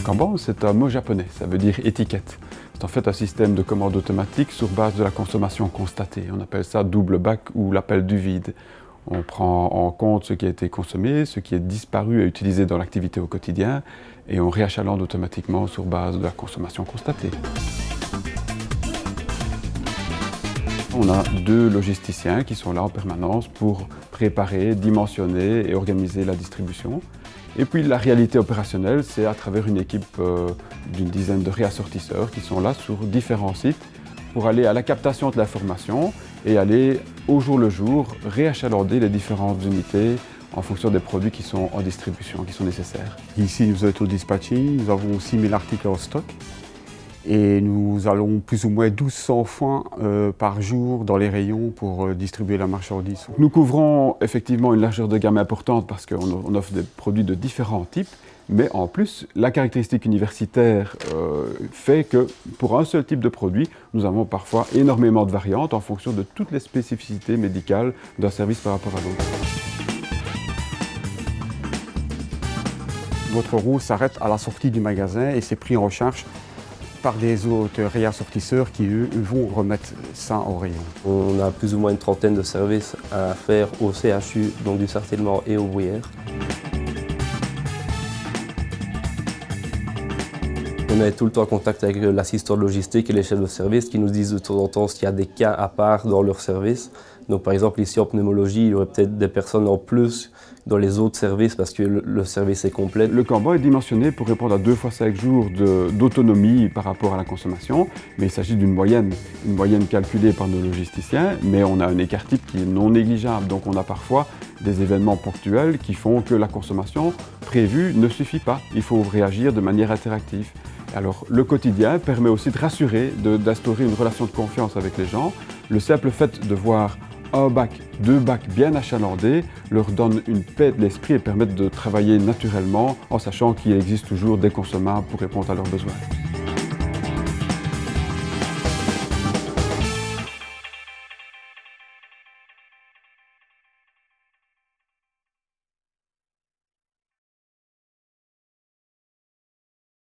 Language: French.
Kanban, c'est un mot japonais, ça veut dire étiquette. C'est en fait un système de commande automatique sur base de la consommation constatée. On appelle ça double bac ou l'appel du vide. On prend en compte ce qui a été consommé, ce qui est disparu et utilisé dans l'activité au quotidien, et on réachalande automatiquement sur base de la consommation constatée. On a 2 logisticiens qui sont là en permanence pour préparer, dimensionner et organiser la distribution. Et puis la réalité opérationnelle, c'est à travers une équipe d'une dizaine de réassortisseurs qui sont là sur différents sites pour aller à la captation de l'information et aller au jour le jour réachalander les différentes unités en fonction des produits qui sont en distribution, qui sont nécessaires. Ici, nous sommes au dispatching, nous avons 6000 articles en stock et nous allons plus ou moins 1200 fois par jour dans les rayons pour distribuer la marchandise. Nous couvrons effectivement une largeur de gamme importante parce qu'on offre des produits de différents types, mais en plus, la caractéristique universitaire fait que pour un seul type de produit, nous avons parfois énormément de variantes en fonction de toutes les spécificités médicales d'un service par rapport à l'autre. Votre roue s'arrête à la sortie du magasin et c'est pris en charge par des autres réassortisseurs qui, eux, vont remettre ça au rayon. On a plus ou moins une trentaine de services à faire au CHU, donc du Sartènement et au Bruyères. On est tout le temps en contact avec l'assistant de logistique et les chefs de service qui nous disent de temps en temps s'il y a des cas à part dans leur service. Donc par exemple ici en pneumologie, il y aurait peut-être des personnes en plus dans les autres services parce que le service est complet. Le Kanban est dimensionné pour répondre à 2 fois 5 jours d'autonomie par rapport à la consommation, mais il s'agit d'une moyenne calculée par nos logisticiens, mais on a un écart type qui est non négligeable, donc on a parfois des événements ponctuels qui font que la consommation prévue ne suffit pas. Il faut réagir de manière interactive. Alors le quotidien permet aussi de rassurer, d'instaurer une relation de confiance avec les gens. Le simple fait de voir 1 bac, 2 bacs bien achalandés leur donne une paix de l'esprit et permet de travailler naturellement en sachant qu'il existe toujours des consommables pour répondre à leurs besoins.